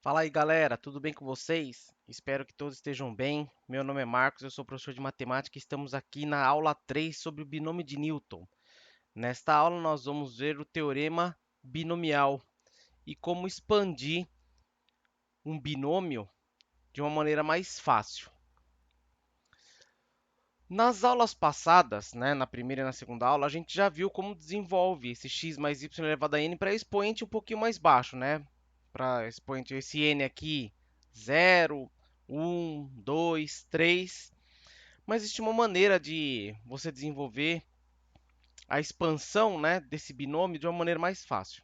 Fala aí, galera, tudo bem com vocês? Espero que todos estejam bem. Meu nome é Marcos, eu sou professor de matemática e estamos aqui na aula 3 sobre o binômio de Newton. Nesta aula, nós vamos ver o teorema binomial e como expandir um binômio de uma maneira mais fácil. Nas aulas passadas, na primeira e na segunda aula, a gente já viu como desenvolve esse x mais y elevado a n para expoente um pouquinho mais baixo, Para expoente, esse n aqui, 0, 1, 2, 3. Mas existe uma maneira de você desenvolver a expansão, desse binômio de uma maneira mais fácil.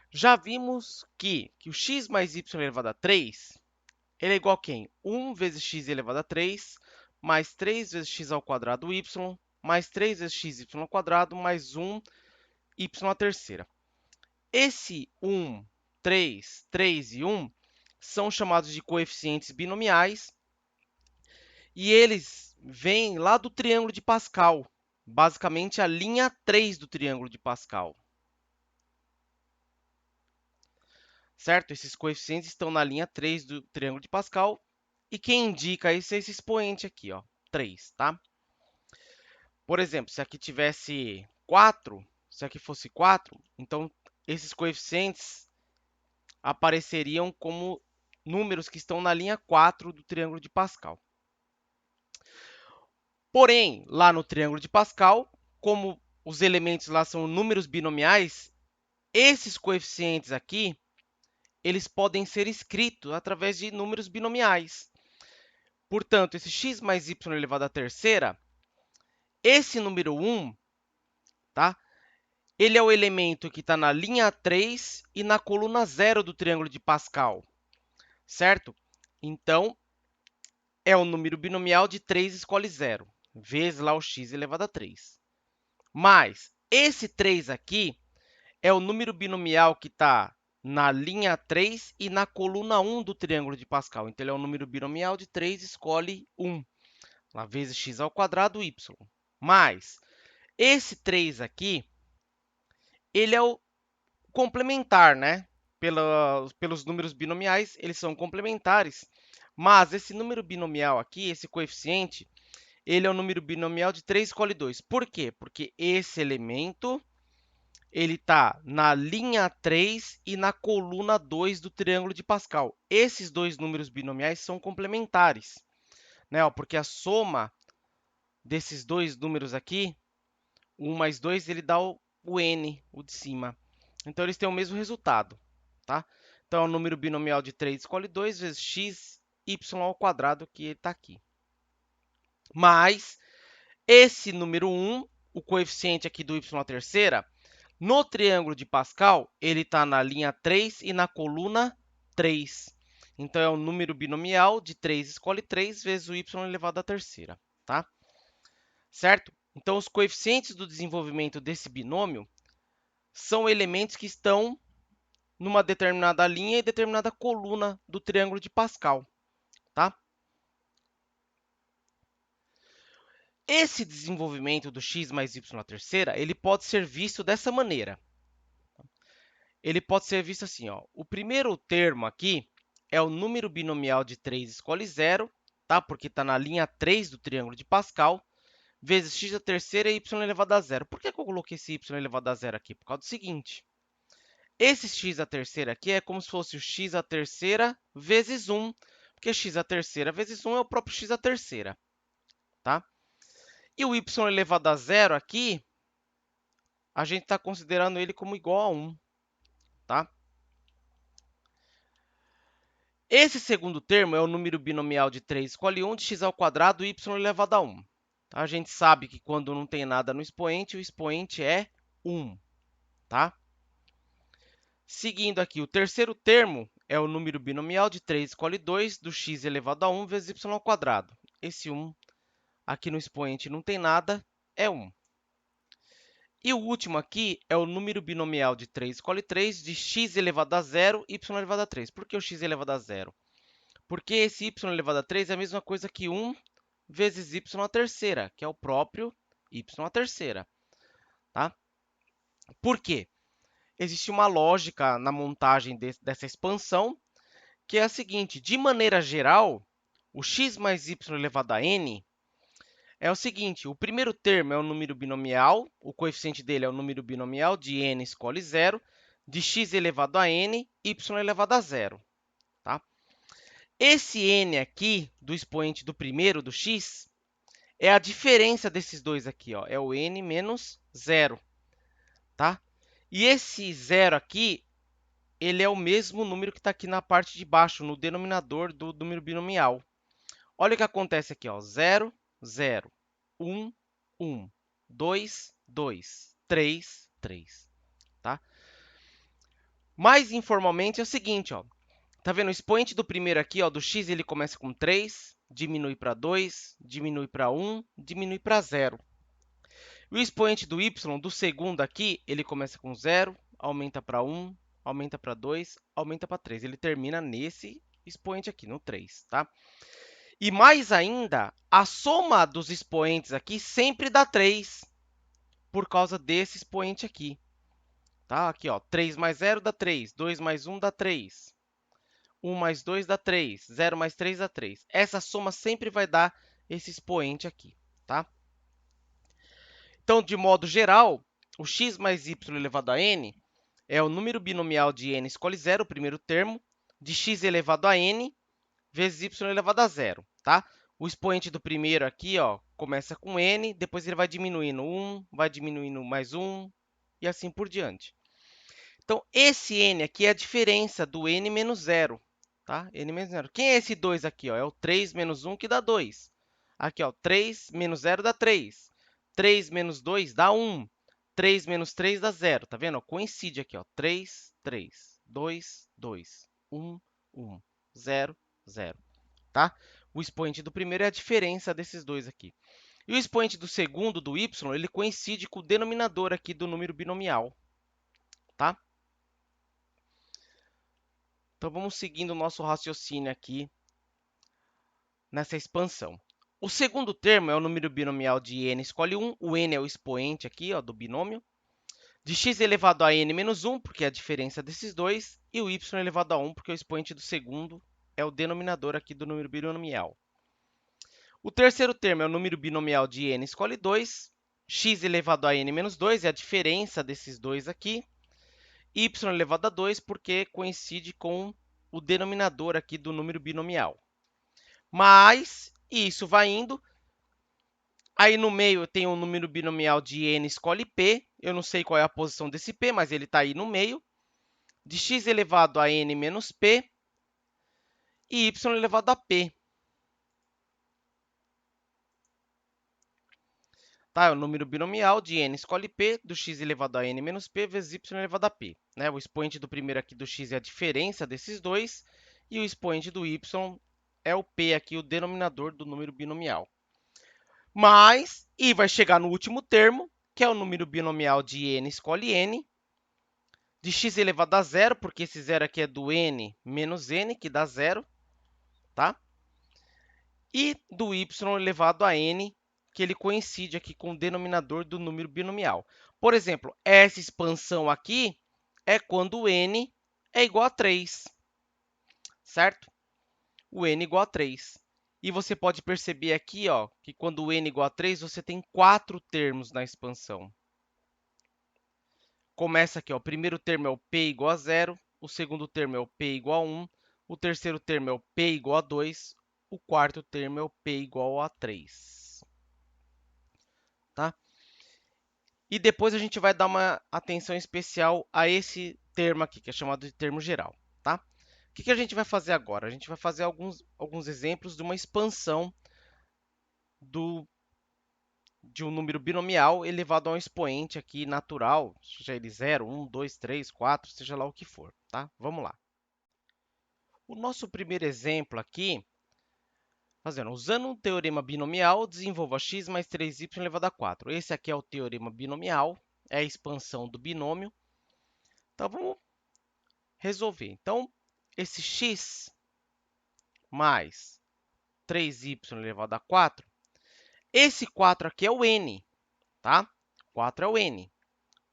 Já vimos que o x mais y elevado a 3 ele é igual a quem? 1 vezes x elevado a 3, mais 3 vezes x ao quadrado y, mais 3 vezes xy ao quadrado, mais 1 y à terceira. Esse 1, 3 e 1 são chamados de coeficientes binomiais e eles vêm lá do triângulo de Pascal, basicamente a linha 3 do triângulo de Pascal. Certo? Esses coeficientes estão na linha 3 do triângulo de Pascal e quem indica isso é esse expoente aqui, ó, 3, tá? Por exemplo, se aqui tivesse 4, se aqui fosse 4, então esses coeficientes apareceriam como números que estão na linha 4 do triângulo de Pascal. Porém, lá no triângulo de Pascal, como os elementos lá são números binomiais, esses coeficientes aqui, eles podem ser escritos através de números binomiais. Portanto, esse x mais y elevado à terceira, esse número 1, tá? Ele é o elemento que está na linha 3 e na coluna 0 do triângulo de Pascal, certo? Então, é o número binomial de 3 escolhe 0, vezes lá o x elevado a 3. Mas esse 3 aqui é o número binomial que está na linha 3 e na coluna 1 do triângulo de Pascal. Então, ele é o número binomial de 3 escolhe 1, lá vezes x ao quadrado y. Mas esse 3 aqui, ele é o complementar, pelos números binomiais, eles são complementares, mas esse número binomial aqui, esse coeficiente, ele é o número binomial de 3 escolhe 2. Por quê? Porque esse elemento ele está na linha 3 e na coluna 2 do triângulo de Pascal. Esses dois números binomiais são complementares, porque a soma desses dois números aqui, 1 mais 2, ele dá o n, o de cima. Então, eles têm o mesmo resultado, tá? Então, é o número binomial de 3 escolhe 2 vezes x, y ao quadrado, que está aqui. Mas, esse número 1, o coeficiente aqui do y à terceira, no triângulo de Pascal, ele está na linha 3 e na coluna 3. Então, é o número binomial de 3 escolhe 3 vezes o y elevado à terceira, tá? Certo? Então, os coeficientes do desenvolvimento desse binômio são elementos que estão numa determinada linha e determinada coluna do triângulo de Pascal, tá? Esse desenvolvimento do x mais y à terceira, ele pode ser visto dessa maneira. Ele pode ser visto assim, ó. O primeiro termo aqui é o número binomial de 3 escolhe 0, tá? Porque está na linha 3 do triângulo de Pascal, vezes x à terceira e y elevado a 0. Por que eu coloquei esse y elevado a 0 aqui? Por causa do seguinte. Esse x à terceira aqui é como se fosse o x à terceira vezes 1, porque x à terceira vezes 1 é o próprio x à terceira, tá? E o y elevado a 0 aqui, a gente está considerando ele como igual a 1, tá? Esse segundo termo é o número binomial de 3 escolhe 1 de x ao quadrado y elevado a 1. Tá? A gente sabe que quando não tem nada no expoente, o expoente é 1, tá? Seguindo aqui, o terceiro termo é o número binomial de 3 escolhe 2 do x elevado a 1 vezes y ao quadrado. Esse 1 aqui no expoente não tem nada, é 1. E o último aqui é o número binomial de 3 escolhe 3 de x elevado a 0 e y elevado a 3. Por que o x elevado a 0? Porque esse y elevado a 3 é a mesma coisa que 1 vezes y à terceira, que é o próprio y à terceira, tá? Por quê? Existe uma lógica na montagem dessa expansão, que é a seguinte: de maneira geral, o x mais y elevado a n é o seguinte: o primeiro termo é o número binomial, o coeficiente dele é o número binomial de n escolhe 0, de x elevado a n, y elevado a 0. Tá? Esse n aqui, do expoente do primeiro, do x, é a diferença desses dois aqui, ó, é o n menos 0. Tá? E esse 0 aqui, ele é o mesmo número que está aqui na parte de baixo, no denominador do número binomial. Olha o que acontece aqui, ó, 0, 0, 1, 1, 2, 2, 3, 3. Tá? Mais informalmente é o seguinte, ó, tá vendo? O expoente do primeiro aqui, ó, do x, ele começa com 3, diminui para 2, diminui para 1, diminui para 0. O expoente do y, do segundo aqui, ele começa com 0, aumenta para 1, aumenta para 2, aumenta para 3. Ele termina nesse expoente aqui, no 3, tá? E mais ainda, a soma dos expoentes aqui sempre dá 3, por causa desse expoente aqui. Tá? Aqui, ó, 3 mais 0 dá 3, 2 mais 1 dá 3, 1 mais 2 dá 3, 0 mais 3 dá 3. Essa soma sempre vai dar esse expoente aqui, tá? Então, de modo geral, o x mais y elevado a n é o número binomial de n escolhe 0, o primeiro termo, de x elevado a n vezes y elevado a 0, tá? O expoente do primeiro aqui, ó, começa com n, depois ele vai diminuindo 1, vai diminuindo mais 1 e assim por diante. Então, esse n aqui é a diferença do n menos 0, tá? N menos 0. Quem é esse 2 aqui, ó? É o 3 menos 1 que dá 2. Aqui, ó, 3 menos 0 dá 3. 3 menos 2 dá 1. 3 menos 3 dá 0, tá vendo? Coincide aqui, ó, 3, 3, 2, 2, 1, 1, 0, 0, tá? O expoente do primeiro é a diferença desses dois aqui. E o expoente do segundo, do y, ele coincide com o denominador aqui do número binomial, tá? Então, vamos seguindo o nosso raciocínio aqui nessa expansão. O segundo termo é o número binomial de n escolhe 1. O n é o expoente aqui, ó, do binômio. De x elevado a n menos 1, porque é a diferença desses dois. E o y elevado a 1, porque o expoente do segundo é o denominador aqui do número binomial. O terceiro termo é o número binomial de n escolhe 2. X elevado a n menos 2 é a diferença desses dois aqui. Y elevado a 2, porque coincide com o denominador aqui do número binomial. Mas isso vai indo. Aí no meio eu tenho um número binomial de n escolhe p. Eu não sei qual é a posição desse p, mas ele está aí no meio. De x elevado a n menos p e y elevado a p. Tá? É o número binomial de n escolhe p, do x elevado a n menos p vezes y elevado a p. Né? O expoente do primeiro aqui do x é a diferença desses dois. E o expoente do y é o p aqui, o denominador do número binomial. Mas, e vai chegar no último termo, que é o número binomial de n escolhe n, de x elevado a 0, porque esse 0 aqui é do n menos n, que dá 0, tá? E do y elevado a n, que ele coincide aqui com o denominador do número binomial. Por exemplo, essa expansão aqui é quando o n é igual a 3, certo? O n igual a 3. E você pode perceber aqui, ó, que quando o n é igual a 3, você tem 4 termos na expansão. Começa aqui, ó, o primeiro termo é o p igual a 0, o segundo termo é o p igual a 1, o terceiro termo é o p igual a 2, o quarto termo é o p igual a 3. Tá? E depois a gente vai dar uma atenção especial a esse termo aqui, que é chamado de termo geral. Tá? O que a gente vai fazer agora? A gente vai fazer alguns exemplos de uma expansão de um número binomial elevado a um expoente aqui natural, seja ele 0, 1, 2, 3, 4, seja lá o que for, tá? Vamos lá. O nosso primeiro exemplo aqui, usando um teorema binomial, desenvolva x mais 3y elevado a 4. Esse aqui é o teorema binomial, é a expansão do binômio. Então, vamos resolver. Então, esse x mais 3y elevado a 4, esse 4 aqui é o n, tá? 4 é o n,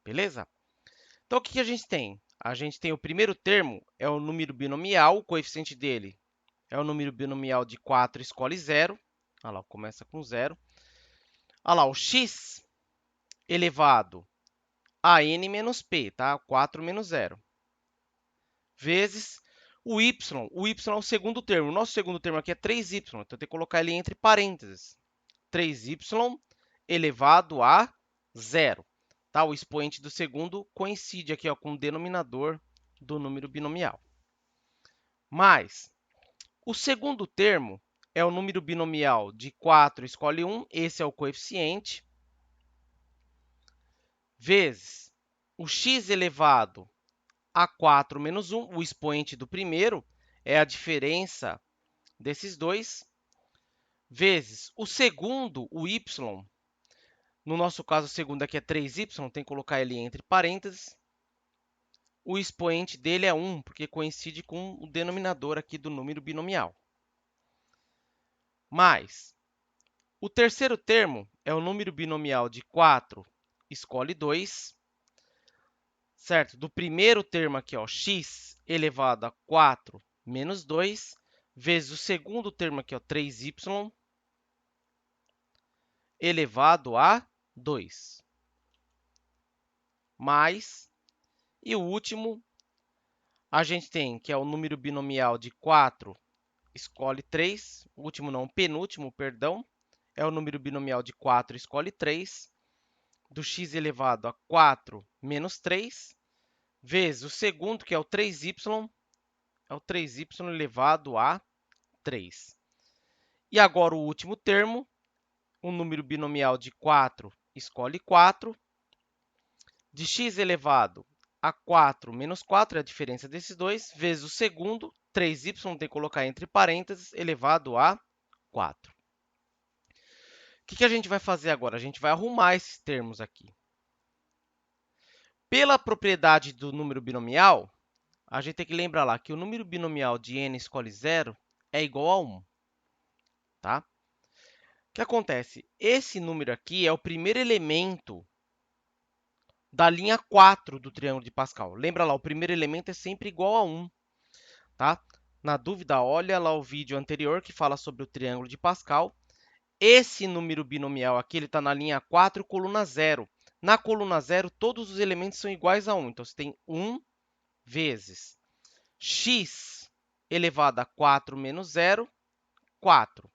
beleza? Então, o que a gente tem? A gente tem o primeiro termo, é o número binomial, o coeficiente dele é o número binomial de 4, escolhe 0. Olha lá, começa com 0. Olha lá, o x elevado a n menos p, tá? 4 menos 0. Vezes o y. O y é o segundo termo. O nosso segundo termo aqui é 3y, então eu tenho que colocar ele entre parênteses. 3y elevado a 0. Tá? O expoente do segundo coincide aqui ó, com o denominador do número binomial. Mas o segundo termo é o número binomial de 4, escolhe 1, esse é o coeficiente, vezes o x elevado a 4 menos 1, o expoente do primeiro, é a diferença desses dois, vezes o segundo, o y, no nosso caso, o segundo aqui é 3y, tem que colocar ele entre parênteses. O expoente dele é 1, porque coincide com o denominador aqui do número binomial. Mais, o terceiro termo é o número binomial de 4, escolhe 2, certo? Do primeiro termo aqui, ó, x elevado a 4 menos 2, vezes o segundo termo aqui, ó, 3y elevado a 2. Mais, e o último, a gente tem que é o número binomial de 4, escolhe 3. O último não, penúltimo, perdão. É o número binomial de 4, escolhe 3. Do x elevado a 4 menos 3, vezes o segundo, que é o 3y, é o 3y elevado a 3. E agora o último termo, o número binomial de 4, escolhe 4. De x elevado a 4 menos 4, é a diferença desses dois, vezes o segundo, 3y, tem que colocar entre parênteses, elevado a 4. O que a gente vai fazer agora? A gente vai arrumar esses termos aqui. Pela propriedade do número binomial, a gente tem que lembrar lá que o número binomial de n escolhe 0 é igual a 1. Tá? O que acontece? Esse número aqui é o primeiro elemento da linha 4 do triângulo de Pascal. Lembra lá, o primeiro elemento é sempre igual a 1. Tá? Na dúvida, olha lá o vídeo anterior que fala sobre o triângulo de Pascal. Esse número binomial aqui está na linha 4, coluna 0. Na coluna 0, todos os elementos são iguais a 1. Então, você tem 1 vezes x elevado a 4 menos 0, 4,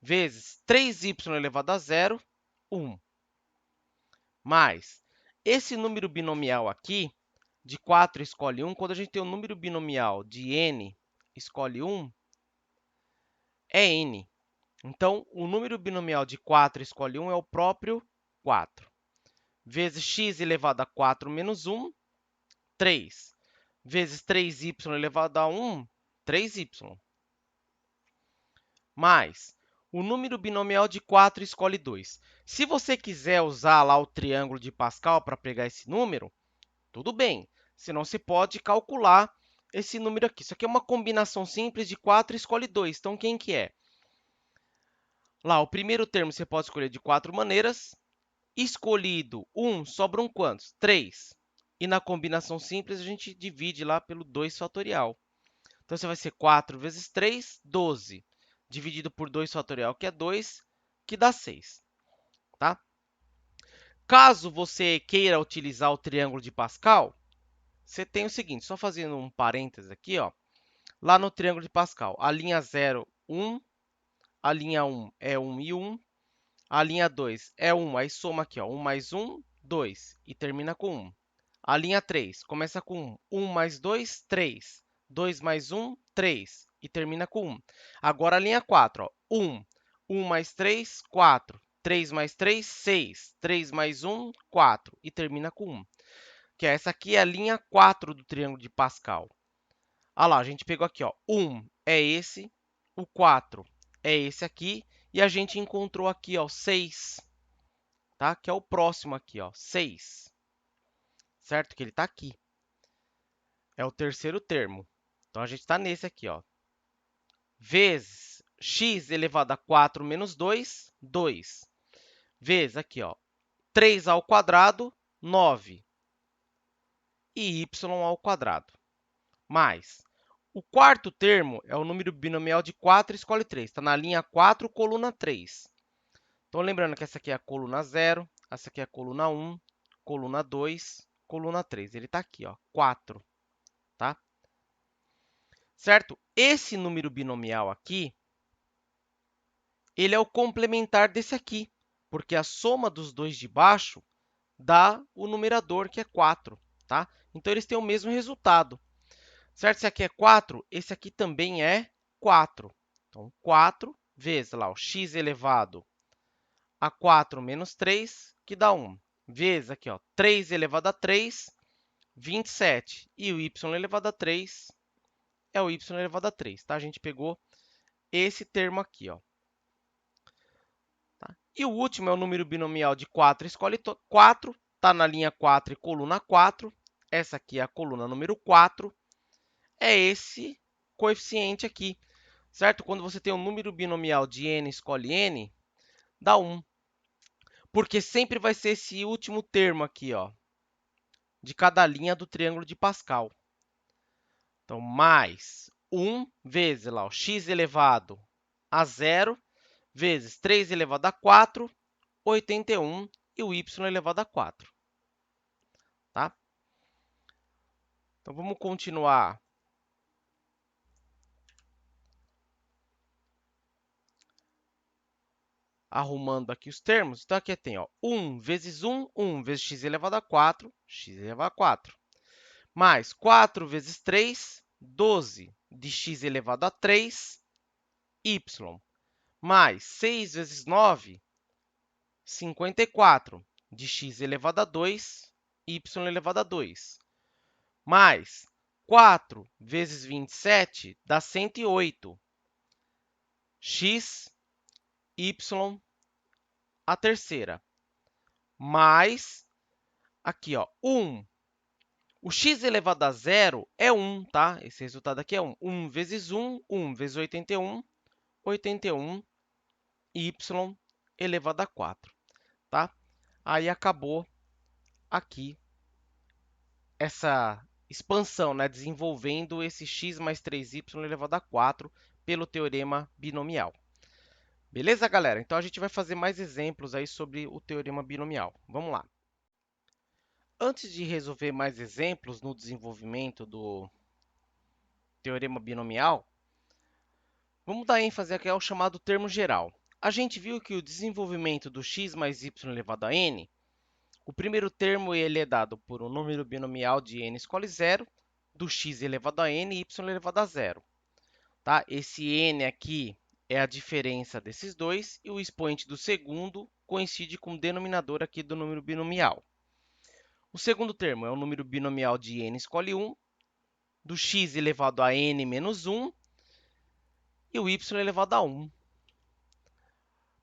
vezes 3y elevado a 0, 1. Mais esse número binomial aqui, de 4 escolhe 1, quando a gente tem um número binomial de n escolhe 1, é n. Então, o número binomial de 4 escolhe 1 é o próprio 4. Vezes x elevado a 4 menos 1, 3. Vezes 3y elevado a 1, 3y. Mais o número binomial de 4 escolhe 2. Se você quiser usar lá o triângulo de Pascal para pegar esse número, tudo bem. Senão, você pode calcular esse número aqui. Isso aqui é uma combinação simples de 4 escolhe 2. Então, quem que é? Lá, o primeiro termo você pode escolher de 4 maneiras. Escolhido 1, sobram quantos? 3. E na combinação simples, a gente divide lá pelo 2 fatorial. Então, você vai ser 4 vezes 3, 12. Dividido por 2 fatorial, que é 2, que dá 6. Tá? Caso você queira utilizar o triângulo de Pascal, você tem o seguinte, só fazendo um parênteses aqui, ó, lá no triângulo de Pascal, a linha 0, 1, a linha 1 é 1 e 1, a linha 2 é 1, aí soma aqui, ó, 1 mais 1, 2, e termina com 1. A linha 3 começa com 1, 1 mais 2, 3, 2 mais 1, 3, e termina com 1. Agora a linha 4, ó, 1, 1 mais 3, 4, 3 mais 3, 6, 3 mais 1, 4, e termina com 1. Que essa aqui é a linha 4 do triângulo de Pascal. Ah lá, a gente pegou aqui, ó, 1 é esse, o 4 é esse aqui, e a gente encontrou aqui, ó, 6, tá? Que é o próximo aqui, ó, 6, certo? Que ele está aqui. É o terceiro termo. Então, a gente está nesse aqui, ó, vezes x elevado a 4 menos 2, 2, vezes aqui, ó, 3 ao quadrado, 9. e y ao quadrado. Mais o quarto termo é o número binomial de 4, escolhe 3. Está na linha 4, coluna 3. Então, lembrando que essa aqui é a coluna 0, essa aqui é a coluna 1, coluna 2, coluna 3. Ele está aqui, ó, 4, tá? Certo? Esse número binomial aqui, ele é o complementar desse aqui, porque a soma dos dois de baixo dá o numerador, que é 4, tá? Então, eles têm o mesmo resultado. Certo? Esse aqui é 4, esse aqui também é 4. Então, 4 vezes lá, o x elevado a 4 menos 3, que dá 1. Vezes aqui, ó, 3 elevado a 3, 27. E o y elevado a 3 é o y elevado a 3. Tá? A gente pegou esse termo aqui. Ó. Tá? E o último é o número binomial de 4. Escolhe 4. Está na linha 4 e coluna 4. Essa aqui é a coluna número 4. É esse coeficiente aqui. Certo? Quando você tem um número binomial de n, escolhe n, dá 1. Porque sempre vai ser esse último termo aqui, ó, de cada linha do triângulo de Pascal. Então, mais 1 vezes lá, o x elevado a 0, vezes 3 elevado a 4, 81, e o y elevado a 4. Tá? Então, vamos continuar arrumando aqui os termos. Então, aqui tem ó, 1 vezes 1, 1 vezes x elevado a 4, x elevado a 4. Mais 4 vezes 3, 12 de x elevado a 3, y. Mais 6 vezes 9, 54 de x elevado a 2, y elevado a 2. Mais 4 vezes 27 dá 108. X, y, a terceira. Mais, aqui, ó, 1. O x elevado a 0 é 1, tá? Esse resultado aqui é 1. 1 vezes 1, 1 vezes 81, 81, y elevado a 4, tá? Aí acabou aqui essa expansão, né, desenvolvendo esse x mais 3y elevado a 4 pelo teorema binomial. Beleza, galera? Então, a gente vai fazer mais exemplos aí sobre o teorema binomial. Vamos lá. Antes de resolver mais exemplos no desenvolvimento do teorema binomial, vamos dar ênfase aqui ao chamado termo geral. A gente viu que o desenvolvimento do x mais y elevado a n, o primeiro termo ele é dado por um número binomial de n escolhe 0, do x elevado a n e y elevado a 0. Tá? Esse n aqui é a diferença desses dois e o expoente do segundo coincide com o denominador aqui do número binomial. O segundo termo é o número binomial de n escolhe 1, do x elevado a n menos 1 e o y elevado a 1.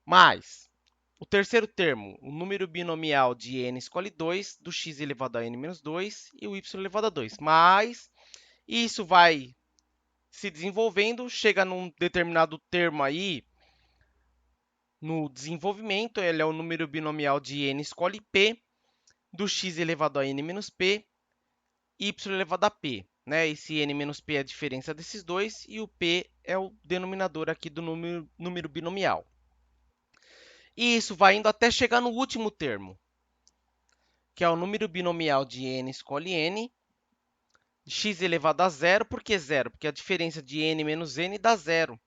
Mais o terceiro termo, o número binomial de n escolhe 2, do x elevado a n menos 2 e o y elevado a 2. Mas isso vai se desenvolvendo, chega num determinado termo aí, no desenvolvimento, ele é o número binomial de n escolhe p, do x elevado a n menos p, y elevado a p. Né? Esse n menos p é a diferença desses dois e o p é o denominador aqui do número binomial. E isso vai indo até chegar no último termo, que é o número binomial de n escolhe n, x elevado a 0. Por que 0? Porque a diferença de n menos n dá 0.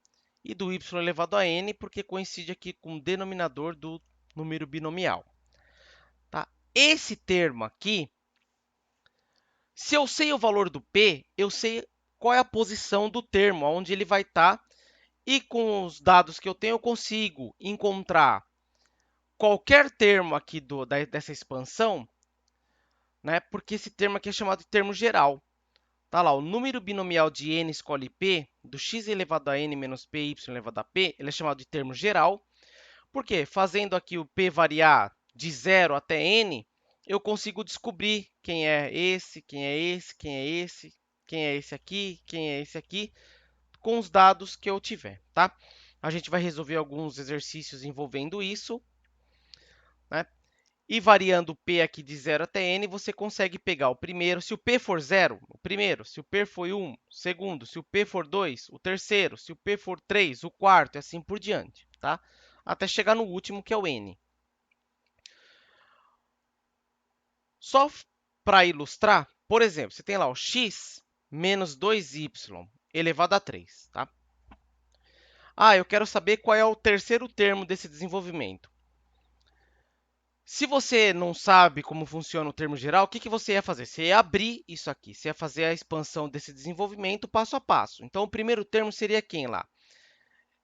E do y elevado a n, porque coincide aqui com o denominador do número binomial. Tá? Esse termo aqui, se eu sei o valor do p, eu sei qual é a posição do termo, onde ele vai estar. E com os dados que eu tenho, eu consigo encontrar qualquer termo aqui dessa expansão, né? Porque esse termo aqui é chamado de termo geral. Tá lá, o número binomial de n escolhe p, do x elevado a n menos p, y elevado a p, ele é chamado de termo geral. Por quê? Fazendo aqui o p variar de 0 até n, eu consigo descobrir quem é esse, quem é esse, quem é esse, quem é esse aqui, quem é esse aqui, com os dados que eu tiver, tá? A gente vai resolver alguns exercícios envolvendo isso, né? E variando o p aqui de 0 até n, você consegue pegar o primeiro. Se o p for 0, o primeiro. Se o p for 1, o segundo. Se o p for 2, o terceiro. Se o p for 3, o quarto, e assim por diante, tá? Até chegar no último, que é o n. Só para ilustrar, por exemplo, você tem lá o x menos 2y elevado a 3, tá? Ah, eu quero saber qual é o terceiro termo desse desenvolvimento. Se você não sabe como funciona o termo geral, o que você ia fazer? Você ia abrir isso aqui, você ia fazer a expansão desse desenvolvimento passo a passo. Então, o primeiro termo seria quem lá?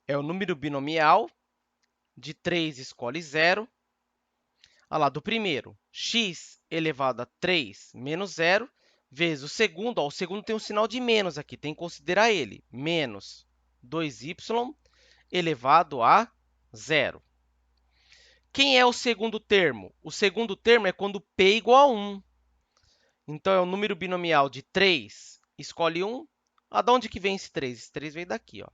É o número binomial, de 3 escolhe 0. Olha lá, do primeiro, x elevado a 3 menos 0, vezes o segundo. Ó, o segundo tem um sinal de menos aqui, tem que considerar ele. Menos 2y elevado a 0. Quem é o segundo termo? O segundo termo é quando p é igual a 1. Então, é o número binomial de 3, escolhe 1. Ah, de onde que vem esse 3? Esse 3 veio daqui, ó.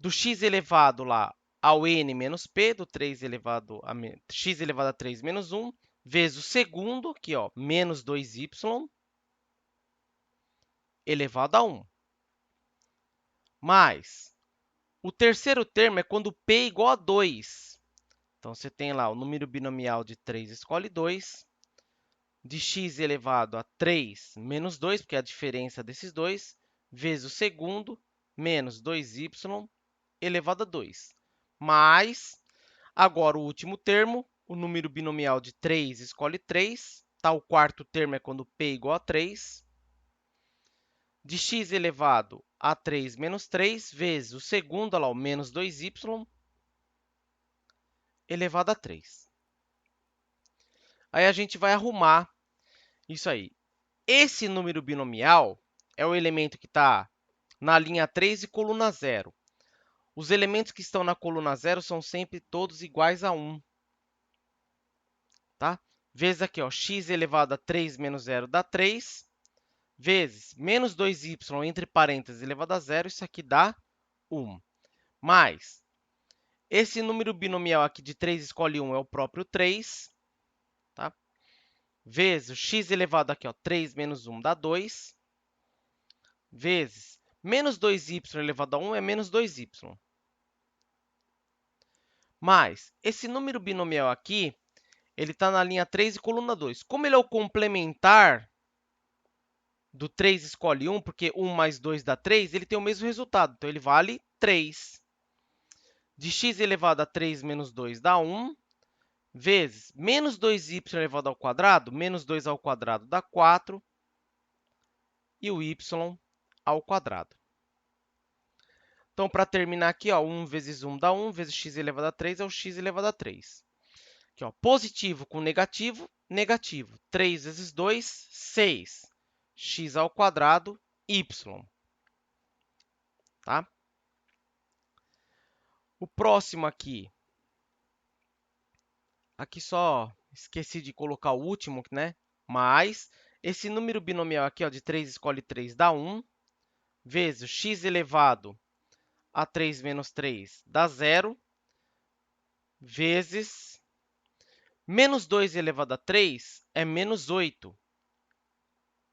Do x elevado lá ao n menos p, do 3 elevado a x elevado a 3 menos 1, vezes o segundo, aqui, ó, menos 2y elevado a 1. Mais o terceiro termo é quando p é igual a 2. Então, você tem lá o número binomial de 3, escolhe 2, de x elevado a 3 menos 2, porque é a diferença desses dois, vezes o segundo, menos 2y elevado a 2. Mais, agora, o último termo, o número binomial de 3, escolhe 3. Tá? O quarto termo é quando p é igual a 3. De x elevado a 3 menos 3, vezes o segundo, olha lá, o menos 2y elevado a 3. Aí a gente vai arrumar isso aí. Esse número binomial é o elemento que está na linha 3 e coluna 0. Os elementos que estão na coluna 0 são sempre todos iguais a 1. Tá? Vezes aqui, ó, x elevado a 3 menos 0 dá 3, vezes menos 2y entre parênteses elevado a 0, isso aqui dá 1. Mais, esse número binomial aqui de 3 escolhe 1 é o próprio 3. Tá? Vezes o x elevado aqui, ó, 3 menos 1 dá 2. Vezes menos 2y elevado a 1 é menos 2y. Mais, esse número binomial aqui, ele está na linha 3 e coluna 2. Como ele é o complementar do 3 escolhe 1, porque 1 mais 2 dá 3, ele tem o mesmo resultado. Então, ele vale 3. De x elevado a 3 menos 2 dá 1, vezes menos 2y elevado ao quadrado, menos 2 ao quadrado dá 4, e o y ao quadrado. Então, para terminar aqui, ó, 1 vezes 1 dá 1, vezes x elevado a 3 é o x elevado a 3. Aqui, ó, positivo com negativo, negativo. 3 vezes 2, 6. X ao quadrado, y. Tá? O próximo aqui só esqueci de colocar o último, né? Mas esse número binomial aqui, ó, de 3 escolhe 3 dá 1, vezes x elevado a 3 menos 3 dá 0, vezes menos 2 elevado a 3 é menos 8,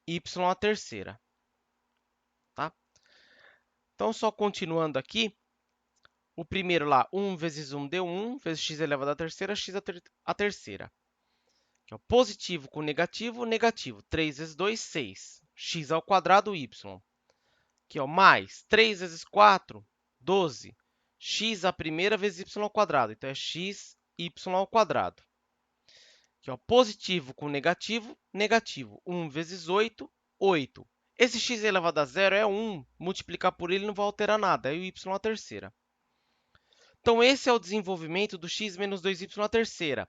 y à terceira. Tá? Então, só continuando aqui, o primeiro lá, 1 vezes 1 deu 1, vezes x elevado à terceira, x à terceira. Aqui, ó, positivo com negativo, negativo. 3 vezes 2, 6. X ao quadrado, y. Aqui, ó, mais 3 vezes 4, 12. X à primeira vezes y ao quadrado. Então, é x, y ao quadrado. Aqui, ó, positivo com negativo, negativo. 1 vezes 8, 8. Esse x elevado a zero é 1. Multiplicar por ele não vai alterar nada. É o y à terceira. Então, esse é o desenvolvimento do x menos 2y à terceira.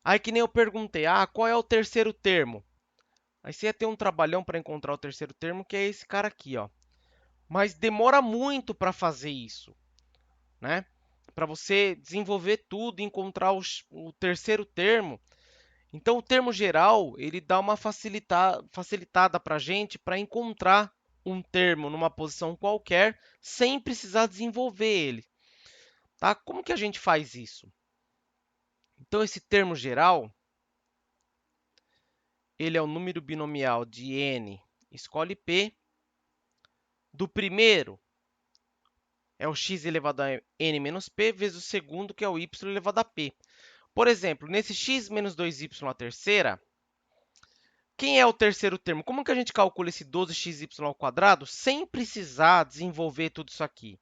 Aí, que nem eu perguntei, qual é o terceiro termo? Aí você ia ter um trabalhão para encontrar o terceiro termo, que é esse cara aqui, ó. Mas demora muito para fazer isso, né? Para você desenvolver tudo e encontrar o terceiro termo. Então, o termo geral, ele dá uma facilitada para a gente para encontrar um termo numa posição qualquer, sem precisar desenvolver ele. Tá? Como que a gente faz isso? Então, esse termo geral, ele é o número binomial de n, escolhe p. Do primeiro é o x elevado a n menos p, vezes o segundo, que é o y elevado a p. Por exemplo, nesse x menos 2y à terceira, quem é o terceiro termo? Como que a gente calcula esse 12xy ao quadrado sem precisar desenvolver tudo isso aqui?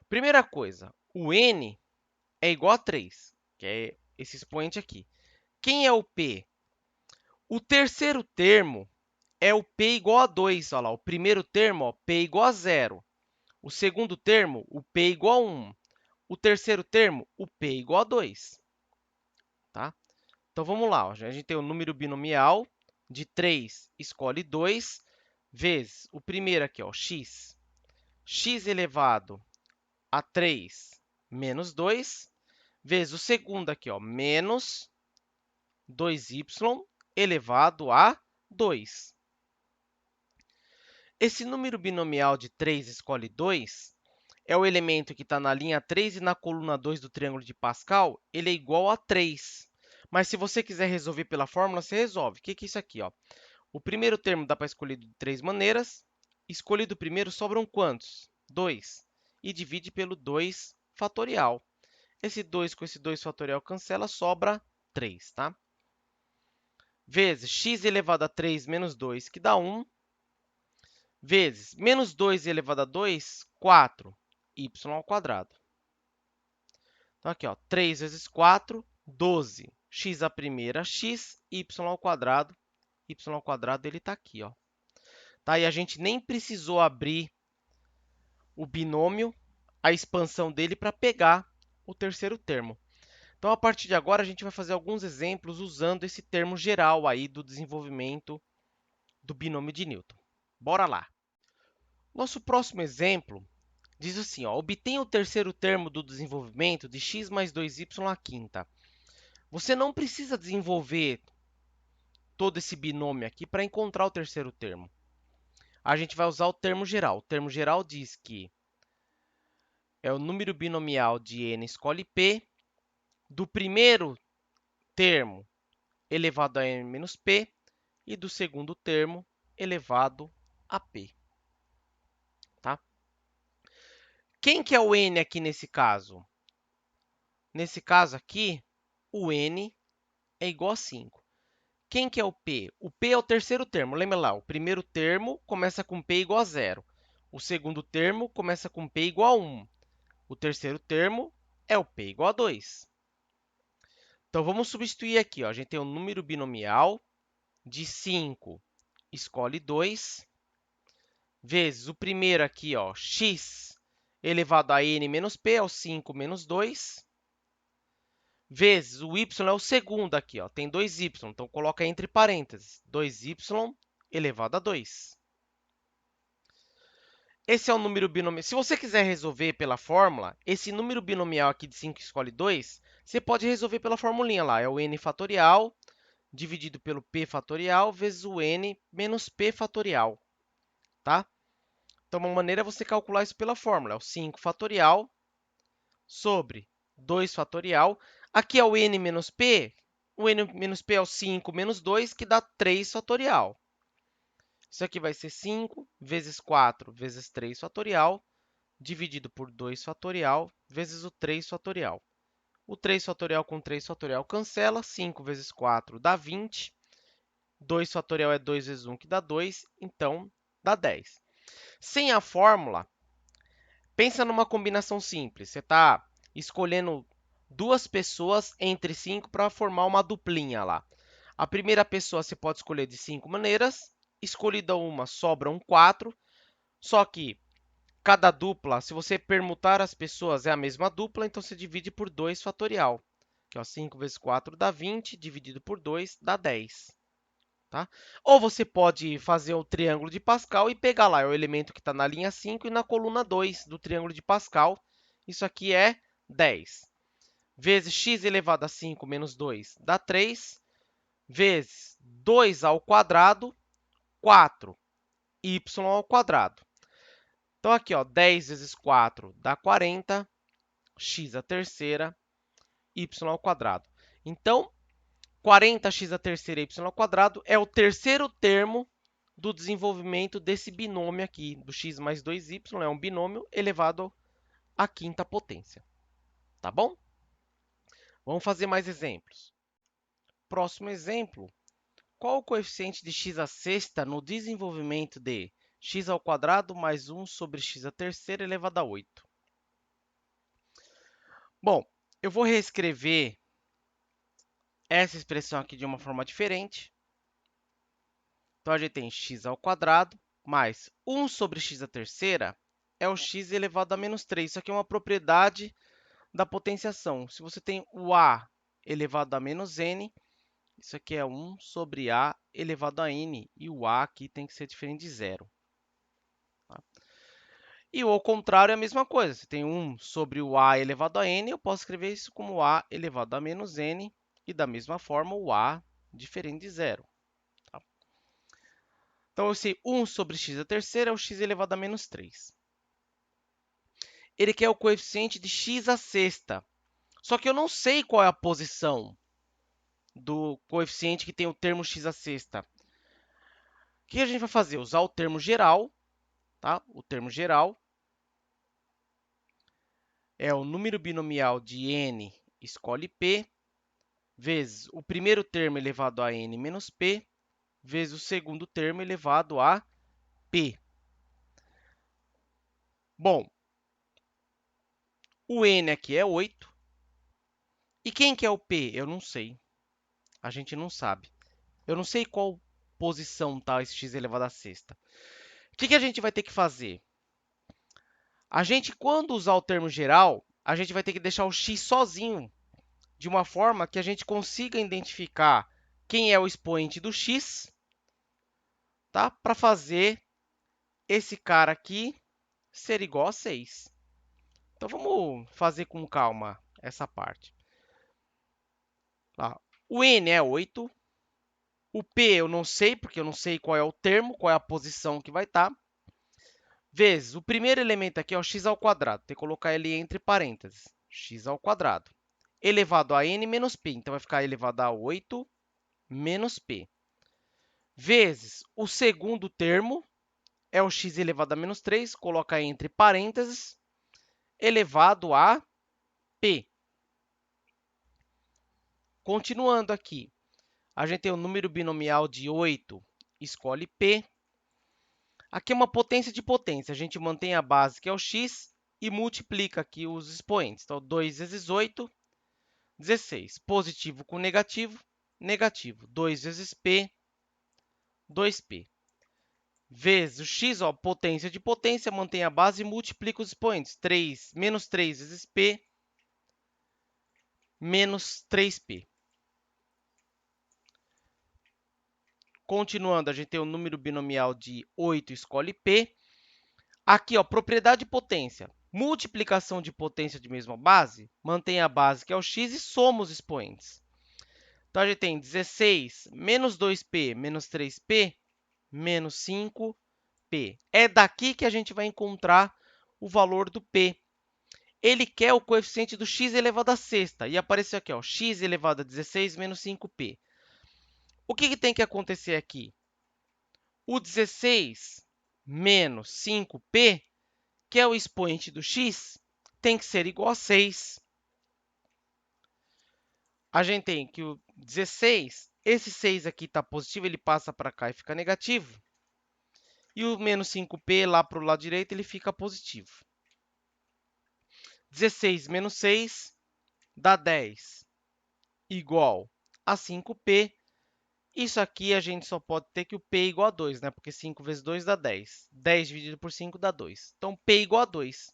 Primeira coisa, o n é igual a 3, que é esse expoente aqui. Quem é o p? O terceiro termo é o p igual a 2. Olha lá, o primeiro termo, ó, p igual a 0. O segundo termo, o p igual a 1. O terceiro termo, o p igual a 2. Tá? Então, vamos lá. Ó. A gente tem o número binomial de 3, escolhe 2, vezes o primeiro aqui, ó, x. X elevado a 3 menos 2, vezes o segundo aqui, ó, menos 2y elevado a 2. Esse número binomial de 3 escolhe 2 é o elemento que está na linha 3 e na coluna 2 do triângulo de Pascal, ele é igual a 3. Mas se você quiser resolver pela fórmula, você resolve. O que é isso aqui? Ó? O primeiro termo dá para escolher de 3 maneiras. Escolhido o primeiro, sobram quantos? 2. E divide pelo 2 fatorial. Esse 2 com esse 2 fatorial cancela, sobra 3. Tá? Vezes x elevado a 3 menos 2, que dá 1. Vezes menos 2 elevado a 2, 4, y ao quadrado. Então, aqui, ó, 3 vezes 4, 12. X a primeira, x, y ao quadrado. Y ao quadrado, ele está aqui. Ó. Tá? E a gente nem precisou abrir o binômio, a expansão dele, para pegar o terceiro termo. Então, a partir de agora, a gente vai fazer alguns exemplos usando esse termo geral aí do desenvolvimento do binômio de Newton. Bora lá! Nosso próximo exemplo diz assim, ó, obtenha o terceiro termo do desenvolvimento de x mais 2y à quinta. Você não precisa desenvolver todo esse binômio aqui para encontrar o terceiro termo. A gente vai usar o termo geral. O termo geral diz que é o número binomial de n escolhe p, do primeiro termo elevado a n menos p e do segundo termo elevado a p. Tá? Quem que é o n aqui nesse caso? Nesse caso aqui, o n é igual a 5. Quem que é o p? O p é o terceiro termo. Lembra lá, o primeiro termo começa com p igual a 0. O segundo termo começa com p igual a 1. O terceiro termo é o p igual a 2. Então, vamos substituir aqui. Ó. A gente tem um número binomial de 5, escolhe 2, vezes o primeiro aqui, ó, x elevado a n menos p, é o 5 menos 2, vezes o y é o segundo aqui, ó, tem 2y, então coloca entre parênteses, 2y elevado a 2. Esse é o número binomial. Se você quiser resolver pela fórmula, esse número binomial aqui de 5 escolhe 2, você pode resolver pela formulinha lá, é o n fatorial dividido pelo p fatorial vezes o n menos p fatorial, tá? Então, uma maneira é você calcular isso pela fórmula, é o 5 fatorial sobre 2 fatorial. Aqui é o n menos p, o n menos p é o 5 menos 2, que dá 3 fatorial. Isso aqui vai ser 5 vezes 4 vezes 3 fatorial, dividido por 2 fatorial, vezes o 3 fatorial. O 3 fatorial com 3 fatorial cancela, 5 vezes 4 dá 20, 2 fatorial é 2 vezes 1, que dá 2, então dá 10. Sem a fórmula, pensa numa combinação simples. Você está escolhendo duas pessoas entre 5 para formar uma duplinha lá. A primeira pessoa você pode escolher de 5 maneiras. Escolhida uma, sobram 4. Só que cada dupla, se você permutar as pessoas, é a mesma dupla, então você divide por 2 fatorial. Que, ó, 5 vezes 4 dá 20, dividido por 2 dá 10. Tá? Ou você pode fazer o triângulo de Pascal e pegar lá o elemento que está na linha 5 e na coluna 2 do triângulo de Pascal. Isso aqui é 10. Vezes x elevado a 5 menos 2 dá 3. Vezes 2 ao quadrado, 4. Y ao quadrado. Então, aqui, ó, 10 vezes 4 dá 40. X a terceira. y². Então, 40x à terceira y² é o terceiro termo do desenvolvimento desse binômio aqui, do x mais 2y, é um binômio elevado à quinta potência. Tá bom? Vamos fazer mais exemplos. Próximo exemplo. Qual o coeficiente de x à sexta no desenvolvimento de x² mais 1 sobre x à terceira elevado a 8? Bom, eu vou reescrever essa expressão aqui de uma forma diferente. Então, a gente tem x² mais 1 sobre x à terceira é o x elevado a menos 3. Isso aqui é uma propriedade da potenciação. Se você tem o a elevado a menos n, isso aqui é 1 sobre a elevado a n. E o a aqui tem que ser diferente de zero. Tá? E o ao contrário é a mesma coisa. Se tem 1 sobre o a elevado a n, eu posso escrever isso como a elevado a menos n. E, da mesma forma, o a diferente de zero. Tá? Então, esse 1 sobre x à terceira é o x elevado a menos 3. Ele quer o coeficiente de x à sexta. Só que eu não sei qual é a posição do coeficiente que tem o termo x à sexta. O que a gente vai fazer? Usar o termo geral. Tá? O termo geral é o número binomial de n escolhe p, vezes o primeiro termo elevado a n menos p, vezes o segundo termo elevado a p. Bom, o n aqui é 8. E quem que é o p? Eu não sei. A gente não sabe. Eu não sei qual posição está esse x elevado à sexta. O que a gente vai ter que fazer? A gente, quando usar o termo geral, a gente vai ter que deixar o x sozinho, de uma forma que a gente consiga identificar quem é o expoente do x, tá? Para fazer esse cara aqui ser igual a 6. Então, vamos fazer com calma essa parte. Tá? O n é 8. O p eu não sei, porque eu não sei qual é o termo, qual é a posição que vai estar. Vezes o primeiro elemento aqui é o x². Tem que colocar ele entre parênteses. x². Elevado a n menos p. Então, vai ficar elevado a 8 menos p. Vezes o segundo termo é o x elevado a menos 3. Coloca entre parênteses. Elevado a p. Continuando aqui, a gente tem o número binomial de 8, escolhe p. Aqui é uma potência de potência. A gente mantém a base, que é o x, e multiplica aqui os expoentes. Então, 2 vezes 8, 16. Positivo com negativo, negativo. 2 vezes p, 2p. Vezes o x, ó, potência de potência, mantém a base e multiplica os expoentes. 3, menos 3 vezes p, menos 3p. Continuando, a gente tem o número binomial de 8, escolhe p. Aqui, ó, propriedade de potência. Multiplicação de potência de mesma base, mantém a base, que é o x, e soma os expoentes. Então, a gente tem 16 menos 2p menos 3p menos 5p. É daqui que a gente vai encontrar o valor do p. Ele quer o coeficiente do x elevado à sexta. E apareceu aqui, ó, x elevado a 16 menos 5p. O que tem que acontecer aqui? O 16 menos 5p, que é o expoente do x, tem que ser igual a 6. A gente tem que o 16, esse 6 aqui está positivo, ele passa para cá e fica negativo. E o menos 5p lá para o lado direito, ele fica positivo. 16 menos 6 dá 10, igual a 5p. Isso aqui a gente só pode ter que o p é igual a 2, né? Porque 5 vezes 2 dá 10. 10 dividido por 5 dá 2. Então, p é igual a 2.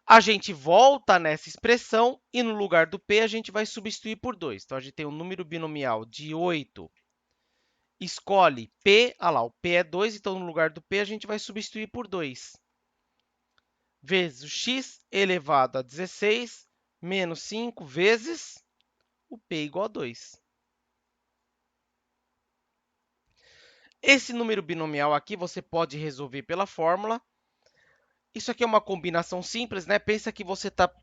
A gente volta nessa expressão e, no lugar do p, a gente vai substituir por 2. Então, a gente tem um número binomial de 8. Escolhe p. Ah lá, o p é 2, então, no lugar do p, a gente vai substituir por 2. Vezes o x elevado a 16 menos 5 vezes o p igual a 2. Esse número binomial aqui você pode resolver pela fórmula. Isso aqui é uma combinação simples, né? Pensa que você está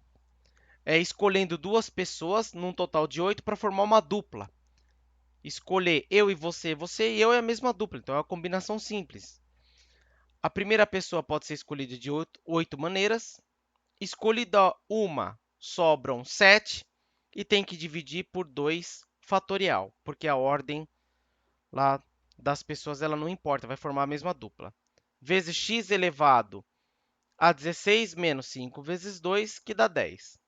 escolhendo duas pessoas, num total de 8, para formar uma dupla. Escolher eu e você e eu é a mesma dupla, então é uma combinação simples. A primeira pessoa pode ser escolhida de 8 maneiras. Escolhida uma, sobram 7 e tem que dividir por 2 fatorial, porque a ordem lá das pessoas ela não importa, vai formar a mesma dupla. Vezes x elevado a 16 menos 5 vezes 2, que dá 10.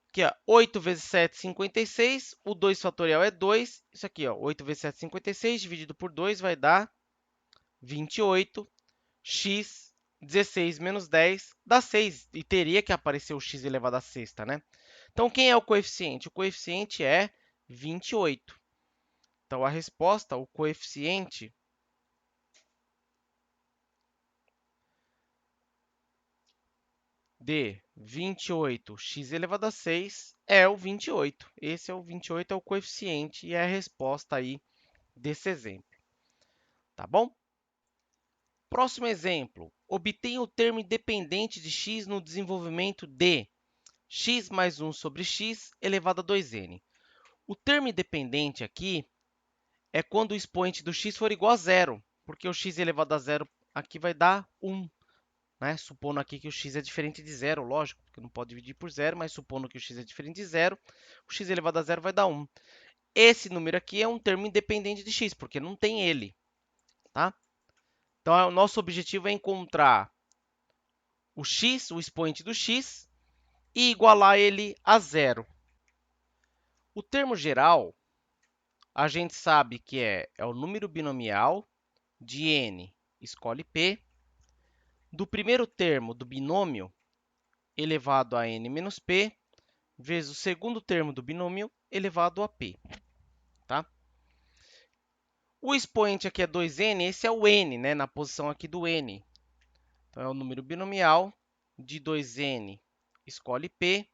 Aqui, ó, 8 vezes 7, 56. O 2 fatorial é 2. Isso aqui, ó, 8 vezes 7, 56, dividido por 2 vai dar 28. X, 16 menos 10, dá 6. E teria que aparecer o x elevado à sexta, né? Então, quem é o coeficiente? O coeficiente é 28. Então, a resposta, o coeficiente de 28, x elevado a 6, é o 28. Esse é o 28, é o coeficiente e é a resposta aí desse exemplo. Tá bom? Próximo exemplo. Obtenha o termo independente de x no desenvolvimento de x mais 1 sobre x elevado a 2n. O termo independente aqui é quando o expoente do x for igual a zero, porque o x elevado a zero aqui vai dar 1. Né? Supondo aqui que o x é diferente de zero, lógico, porque não pode dividir por zero, mas supondo que o x é diferente de zero, o x elevado a zero vai dar 1. Esse número aqui é um termo independente de x, porque não tem ele. Tá? Então, o nosso objetivo é encontrar o x, o expoente do x, e igualar ele a zero. O termo geral, a gente sabe que é o número binomial de n, escolhe p, do primeiro termo do binômio elevado a n menos p, vezes o segundo termo do binômio elevado a p. Tá? O expoente aqui é 2n, esse é o n, né, na posição aqui do n. Então, é o número binomial de 2n, escolhe p.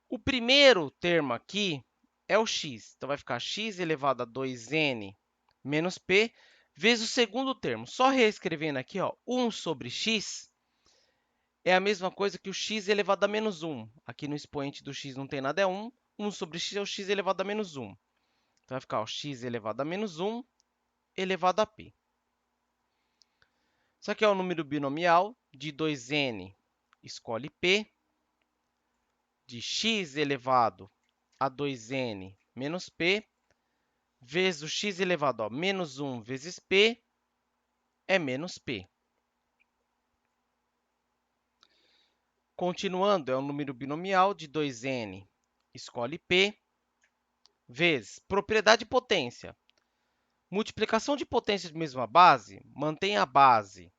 O primeiro termo aqui é o x. Então, vai ficar x elevado a 2n menos p, vezes o segundo termo. Só reescrevendo aqui, ó, 1 sobre x é a mesma coisa que o x elevado a menos 1. Aqui no expoente do x não tem nada, é 1. 1 sobre x é o x elevado a menos 1. Então, vai ficar o x elevado a menos 1 elevado a p. Isso aqui é o número binomial de 2n, escolhe p, de x elevado a 2n menos p, vezes o x elevado a menos 1 vezes p, é menos p. Continuando, é um número binomial de 2n, escolhe p, vezes propriedade de potência. Multiplicação de potências de mesma base, mantém a base,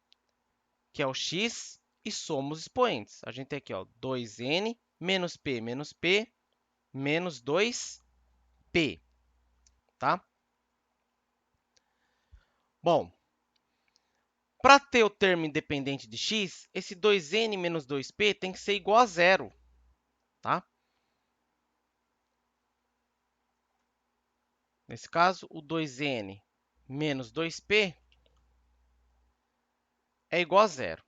que é o x, e soma os expoentes. A gente tem aqui, ó, 2n menos p, menos 2p. Tá? Bom, para ter o termo independente de x, esse 2n menos 2p tem que ser igual a zero. Tá? Nesse caso, o 2n menos 2p é igual a zero.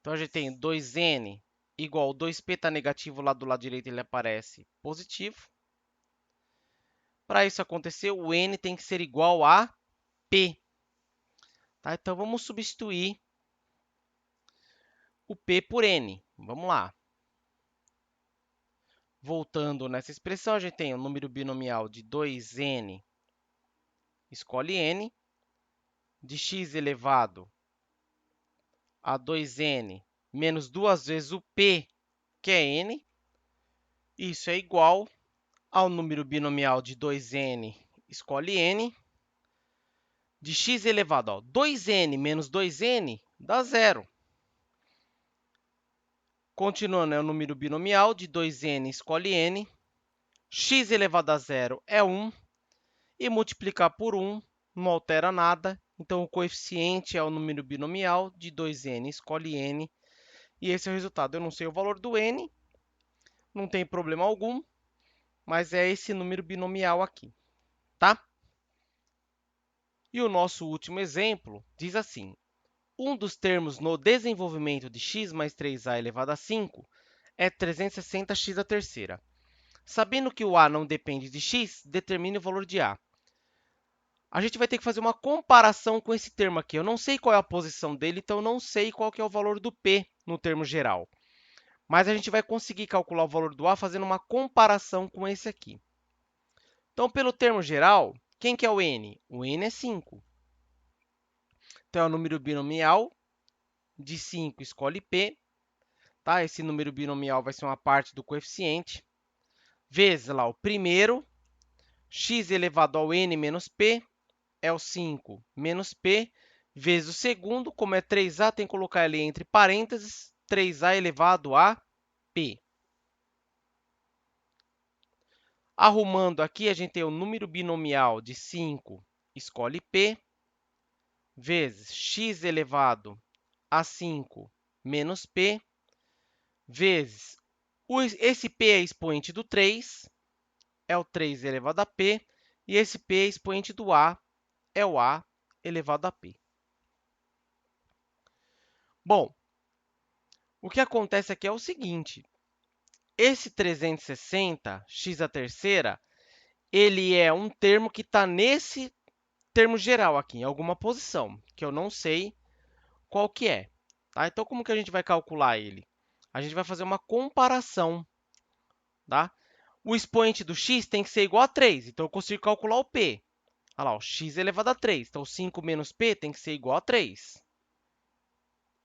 Então, a gente tem 2n igual ao 2p está negativo, lá do lado direito ele aparece positivo. Para isso acontecer, o n tem que ser igual a p. Tá? Então, vamos substituir o p por n. Vamos lá. Voltando nessa expressão, a gente tem o número binomial de 2n, escolhe n, de x elevado a 2n menos 2 vezes o p, que é n. Isso é igual ao número binomial de 2n, escolhe n, de x elevado a 2n menos 2n, dá zero. Continuando, é o número binomial de 2n, escolhe n, x elevado a zero é 1, e multiplicar por 1 não altera nada. Então, o coeficiente é o número binomial de 2n, escolhe n, e esse é o resultado. Eu não sei o valor do n, não tem problema algum, mas é esse número binomial aqui, tá? E o nosso último exemplo diz assim: um dos termos no desenvolvimento de x mais 3a elevado a 5 é 360x à terceira. Sabendo que o a não depende de x, determine o valor de a. A gente vai ter que fazer uma comparação com esse termo aqui. Eu não sei qual é a posição dele, então eu não sei qual que é o valor do p no termo geral. Mas a gente vai conseguir calcular o valor do a fazendo uma comparação com esse aqui. Então, pelo termo geral, quem que é o n? O n é 5. Então, é o número binomial de 5, escolhe p. Tá? Esse número binomial vai ser uma parte do coeficiente. Vezes lá o primeiro, x elevado ao n menos p, é o 5 menos p, vezes o segundo, como é 3a, tem que colocar ali entre parênteses, 3a elevado a p. Arrumando aqui, a gente tem o número binomial de 5, escolhe p, vezes x elevado a 5 menos p, vezes esse p é expoente do 3, é o 3 elevado a p, e esse p é expoente do a, é o a elevado a p. Bom, o que acontece aqui é o seguinte, esse 360, x à terceira, ele é um termo que está nesse termo geral aqui, em alguma posição, que eu não sei qual que é. Tá? Então, como que a gente vai calcular ele? A gente vai fazer uma comparação. Tá? O expoente do x tem que ser igual a 3, então eu consigo calcular o p. Olha lá, o x elevado a 3. Então, 5 menos p tem que ser igual a 3.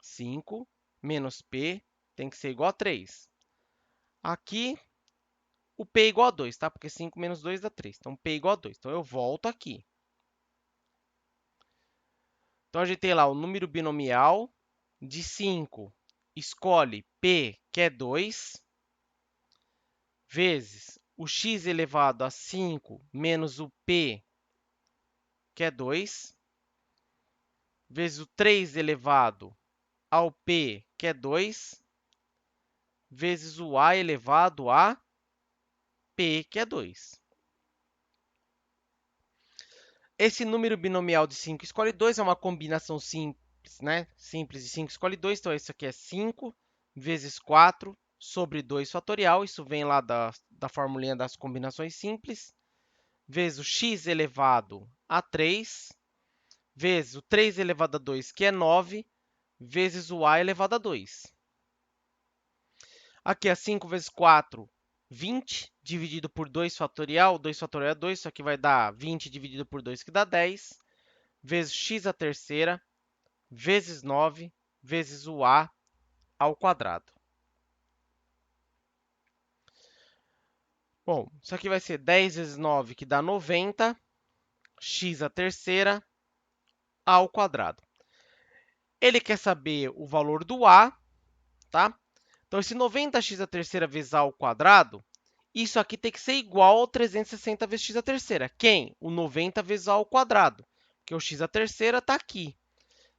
5 menos p tem que ser igual a 3. Aqui, o p é igual a 2, tá? Porque 5 menos 2 dá 3. Então, p é igual a 2. Então, eu volto aqui. Então, a gente tem lá o número binomial de 5. Escolhe p, que é 2, vezes o x elevado a 5 menos o p, que é 2, vezes o 3 elevado ao p, que é 2, vezes o a elevado a p, que é 2. Esse número binomial de 5 escolhe 2 é uma combinação simples, né? Simples de 5 escolhe 2. Então, isso aqui é 5 vezes 4 sobre 2 fatorial. Isso vem lá da formulinha das combinações simples. Vezes o x elevado a 3, vezes o 3 elevado a 2, que é 9, vezes o a elevado a 2. Aqui é 5 vezes 4, 20, dividido por 2 fatorial. 2 fatorial é 2, isso aqui vai dar 20 dividido por 2, que dá 10, vezes x à terceira, vezes 9, vezes o a ao quadrado. Bom, isso aqui vai ser 10 vezes 9, que dá 90, x à terceira, a ao quadrado. Ele quer saber o valor do a, tá? Então, esse 90x à terceira vezes a ao quadrado, isso aqui tem que ser igual ao 360 vezes x à terceira. Quem? O 90 vezes a ao quadrado, porque o x à terceira está aqui.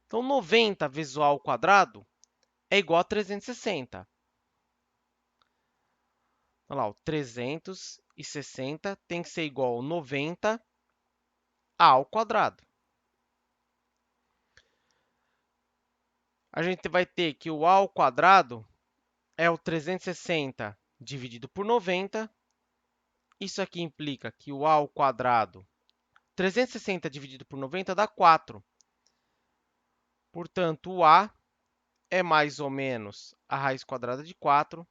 Então, 90 vezes o a ao quadrado é igual a 360. Olha lá, o 360 tem que ser igual a 90 a ao quadrado. A gente vai ter que o a ao quadrado é o 360 dividido por 90. Isso aqui implica que o a ao quadrado, 360 dividido por 90 dá 4. Portanto, o a é mais ou menos a raiz quadrada de 4,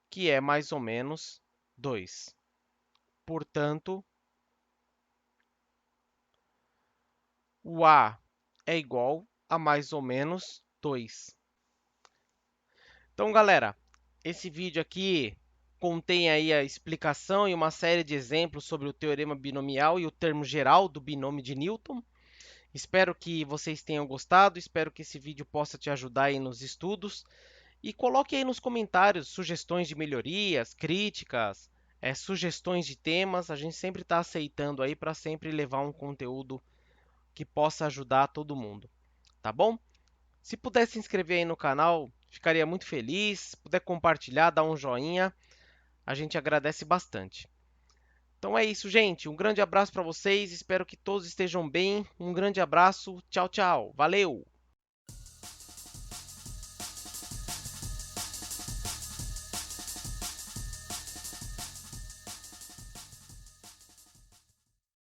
que é mais ou menos 2. Portanto, o a é igual a mais ou menos 2. Então, galera, esse vídeo aqui contém aí a explicação e uma série de exemplos sobre o teorema binomial e o termo geral do binômio de Newton. Espero que vocês tenham gostado, espero que esse vídeo possa te ajudar aí nos estudos. E coloque aí nos comentários sugestões de melhorias, críticas, sugestões de temas. A gente sempre está aceitando aí para sempre levar um conteúdo que possa ajudar todo mundo, tá bom? Se puder se inscrever aí no canal, ficaria muito feliz. Se puder compartilhar, dar um joinha, a gente agradece bastante. Então é isso, gente. Um grande abraço para vocês. Espero que todos estejam bem. Um grande abraço. Tchau, tchau. Valeu!